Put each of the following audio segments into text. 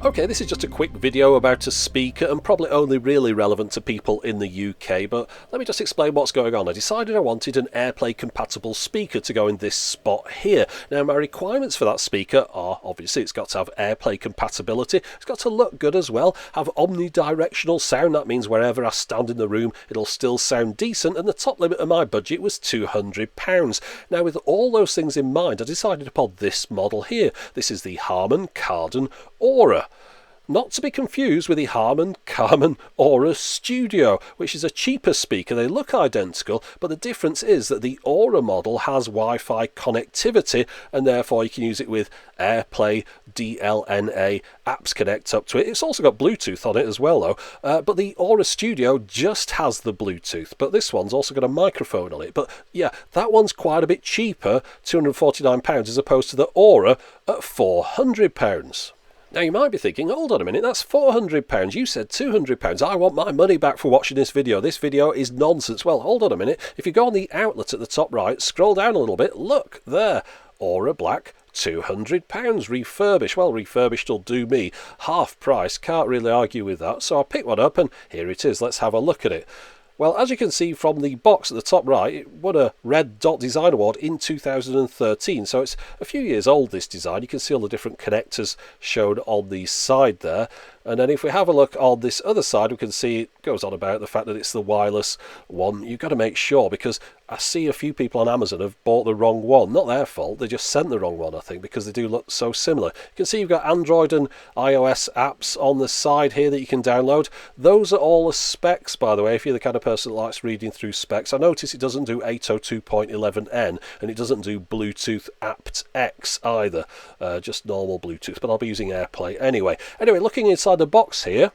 Okay, this is just a quick video about a speaker and probably only really relevant to people in the UK, but let me just explain what's going on. I decided I wanted an Airplay compatible speaker to go in this spot here. Now my requirements for that speaker are, obviously it's got to have Airplay compatibility, it's got to look good as well, have omnidirectional sound, that means wherever I stand in the room it'll still sound decent, and the top limit of my budget was £200. Now with all those things in mind I decided upon this model here. This is the Harman Kardon Aura. Not to be confused with the Harman Kardon Aura Studio, which is a cheaper speaker. They look identical, but the difference is that the Aura model has Wi-Fi connectivity, and therefore you can use it with Airplay, DLNA, apps connect up to it. It's also got Bluetooth on it as well though, but the Aura Studio just has the Bluetooth, but this one's also got a microphone on it. But yeah, that one's quite a bit cheaper, £249, as opposed to the Aura at £400. Now you might be thinking, hold on a minute, that's £400, you said £200, I want my money back for watching this video is nonsense. Well, hold on a minute, if you go on the outlet at the top right, scroll down a little bit, look there, Aura Black, £200 refurbished. Well, refurbished will do me, half price, can't really argue with that. So I picked one up and here it is, let's have a look at it. Well, as you can see from the box at the top right, it won a Red Dot Design Award in 2013, so it's a few years old, this design. You can see all the different connectors shown on the side there. And then if we have a look on this other side, we can see it goes on about the fact that it's the wireless one. You've got to make sure, because I see a few people on Amazon have bought the wrong one. Not their fault, they just sent the wrong one, I think, because they do look so similar. You can see you've got Android and iOS apps on the side here that you can download. Those are all the specs, by the way, if you're the kind of person that likes reading through specs. I notice it doesn't do 802.11n, and it doesn't do Bluetooth aptX either, just normal Bluetooth, but I'll be using Airplay anyway. Anyway, looking inside the box here,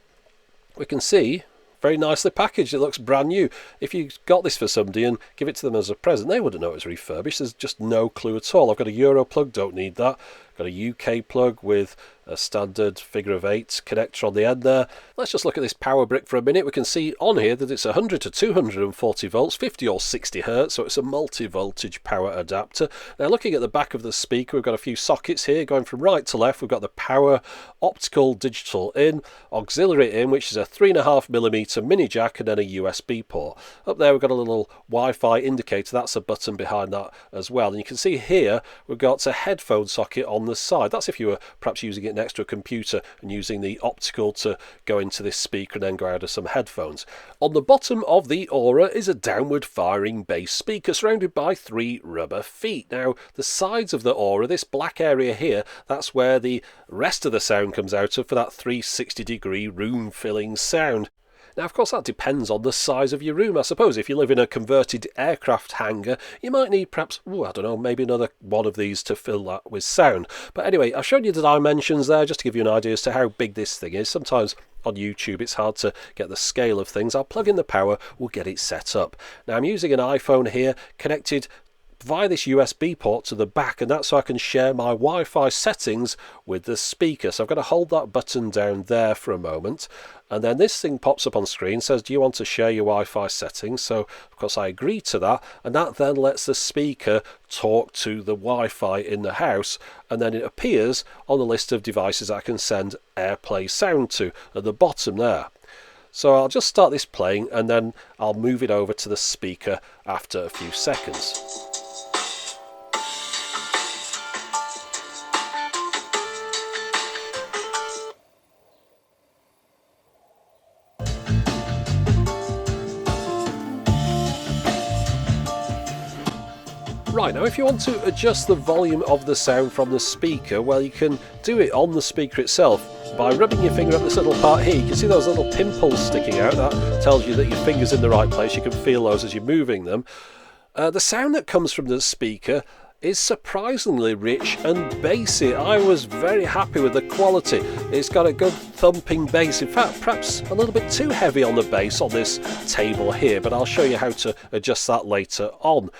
we can see very nicely packaged. It looks brand new. If you got this for somebody and give it to them as a present, they wouldn't know it was refurbished. There's just no clue at all. I've got a Euro plug, don't need that. Got a UK plug with a standard figure of 8 connector on the end there. Let's just look at this power brick for a minute. We can see on here that it's 100 to 240 volts, 50 or 60 hertz, so it's a multi-voltage power adapter. Now looking at the back of the speaker, we've got a few sockets here going from right to left. We've got the power, optical, digital in, auxiliary in, which is a 3.5mm mini jack, and then a USB port. Up there we've got a little Wi-Fi indicator, that's a button behind that as well. And you can see here we've got a headphone socket on the side. That's if you were perhaps using it next to a computer and using the optical to go into this speaker and then go out of some headphones. On the bottom of the Aura is a downward firing bass speaker surrounded by 3 rubber feet. Now the sides of the Aura, this black area here, that's where the rest of the sound comes out of for that 360-degree room filling sound. Now, of course, that depends on the size of your room. I suppose if you live in a converted aircraft hangar, you might need perhaps, I don't know, maybe another one of these to fill that with sound. But anyway, I've shown you the dimensions there just to give you an idea as to how big this thing is. Sometimes on YouTube it's hard to get the scale of things. I'll plug in the power, we'll get it set up. Now, I'm using an iPhone here connected via this USB port to the back, and that's so I can share my Wi-Fi settings with the speaker. So I've got to hold that button down there for a moment, and then this thing pops up on screen, says do you want to share your Wi-Fi settings? So of course I agree to that, and that then lets the speaker talk to the Wi-Fi in the house, and then it appears on the list of devices I can send Airplay sound to at the bottom there. So I'll just start this playing and then I'll move it over to the speaker after a few seconds. Right, now if you want to adjust the volume of the sound from the speaker, well, you can do it on the speaker itself by rubbing your finger up this little part here. You can see those little pimples sticking out. That tells you that your finger's in the right place. You can feel those as you're moving them. The sound that comes from the speaker is surprisingly rich and bassy. I was very happy with the quality. It's got a good thumping bass. In fact, perhaps a little bit too heavy on the bass on this table here, but I'll show you how to adjust that later on.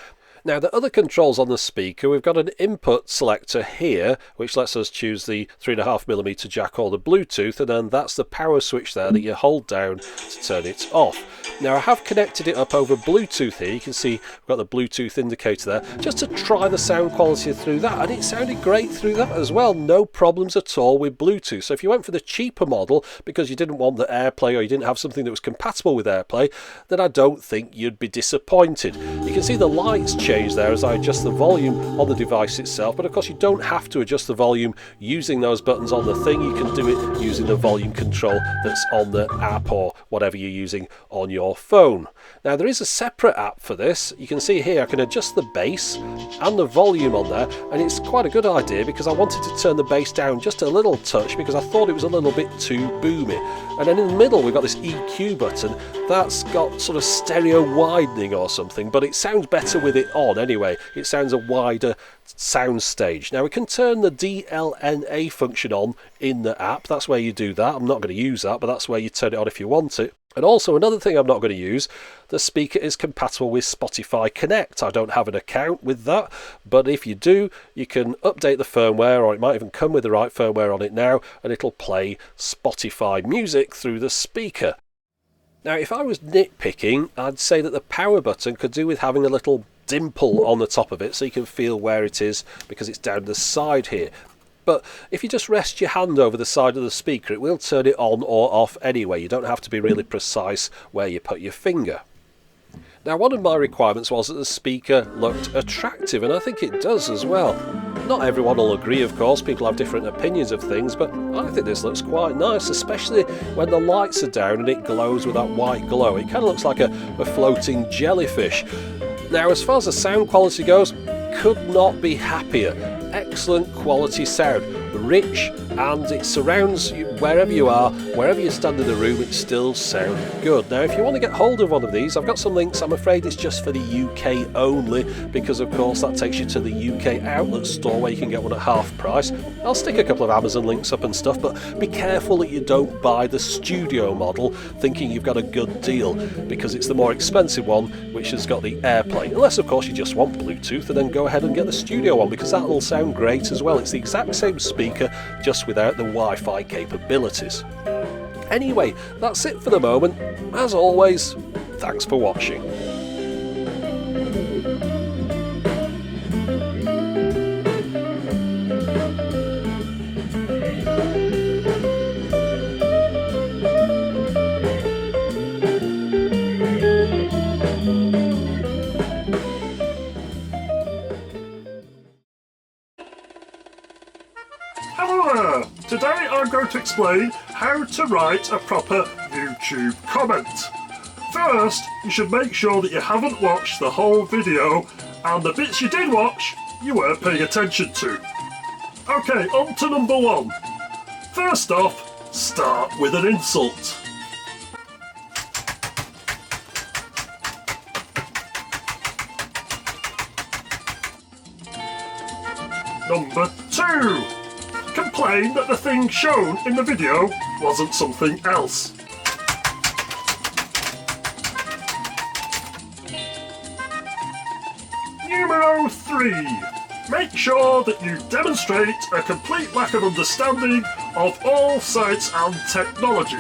Now the other controls on the speaker, we've got an input selector here which lets us choose the 3.5mm jack or the Bluetooth, and then that's the power switch there that you hold down to turn it off. Now I have connected it up over Bluetooth here. You can see we've got the Bluetooth indicator there just to try the sound quality through that, and it sounded great through that as well. No problems at all with Bluetooth. So if you went for the cheaper model because you didn't want the AirPlay or you didn't have something that was compatible with AirPlay, then I don't think you'd be disappointed. You can see the lights change there as I adjust the volume on the device itself, but of course you don't have to adjust the volume using those buttons on the thing. You can do it using the volume control that's on the app or whatever you're using on your phone. Now there is a separate app for this. You can see here I can adjust the bass and the volume on there, and it's quite a good idea because I wanted to turn the bass down just a little touch because I thought it was a little bit too boomy. And then in the middle we've got this EQ button that's got sort of stereo widening or something, but it sounds better with it on anyway. It sounds a wider sound stage. Now we can turn the DLNA function on in the app. That's where you do that. I'm not going to use that, but that's where you turn it on if you want it. And also another thing I'm not going to use, the speaker is compatible with Spotify Connect. I don't have an account with that, but if you do, you can update the firmware, or it might even come with the right firmware on it now, and it'll play Spotify music through the speaker. Now if I was nitpicking, I'd say that the power button could do with having a little dimple on the top of it so you can feel where it is because it's down the side here. But if you just rest your hand over the side of the speaker, it will turn it on or off anyway. You don't have to be really precise where you put your finger. Now one of my requirements was that the speaker looked attractive, and I think it does as well. Not everyone will agree, of course, people have different opinions of things, but I think this looks quite nice, especially when the lights are down and it glows with that white glow. It kind of looks like a floating jellyfish. Now as far as the sound quality goes, could not be happier. Excellent quality sound, rich, and it surrounds you wherever you are, wherever you stand in the room, it still sounds good. Now if you want to get hold of one of these, I've got some links. I'm afraid it's just for the UK only because of course that takes you to the UK outlet store where you can get one at half price. I'll stick a couple of Amazon links up and stuff, but be careful that you don't buy the studio model thinking you've got a good deal, because it's the more expensive one which has got the AirPlay, unless of course you just want Bluetooth, and then go ahead and get the studio one because that will sound great as well. It's the exact same speaker just without the Wi-Fi capabilities. Anyway, that's it for the moment. As always, thanks for watching. Hello! Today I'm going to explain how to write a proper YouTube comment. First, you should make sure that you haven't watched the whole video, and the bits you did watch, you weren't paying attention to. Okay, on to number one. First off, start with an insult. Number two. Complain that the thing shown in the video wasn't something else. Numero 3. Make sure that you demonstrate a complete lack of understanding of all science and technology.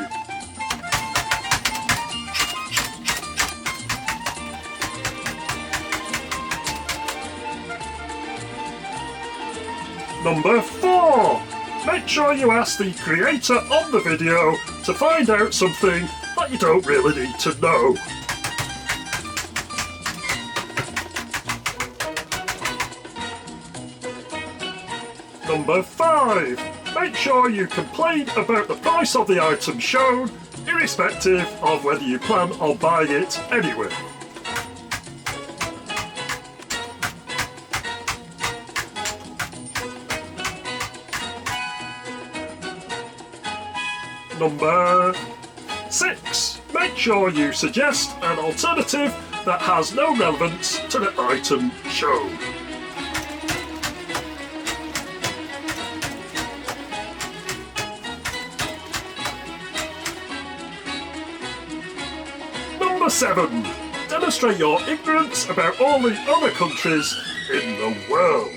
Number 4. Make sure you ask the creator of the video to find out something that you don't really need to know. Number 5. Make sure you complain about the price of the item shown, irrespective of whether you plan on buying it anyway. Number 6. Make sure you suggest an alternative that has no relevance to the item shown. Number 7. demonstrate your ignorance about all the other countries in the world.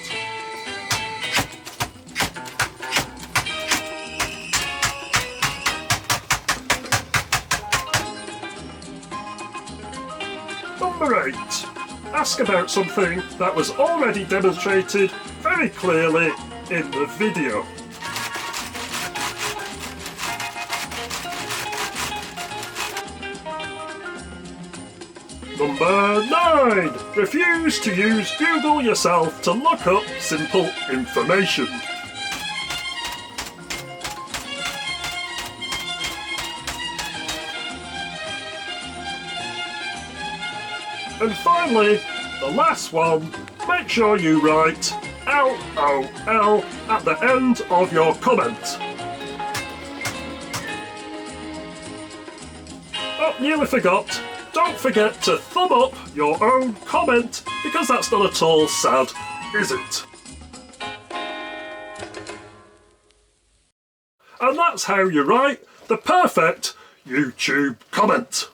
Number 8. Ask about something that was already demonstrated very clearly in the video. Number 9. Refuse to use Google yourself to look up simple information. And finally, the last one, make sure you write LOL at the end of your comment. Oh, nearly forgot. Don't forget to thumb up your own comment, because that's not at all sad, is it? And that's how you write the perfect YouTube comment.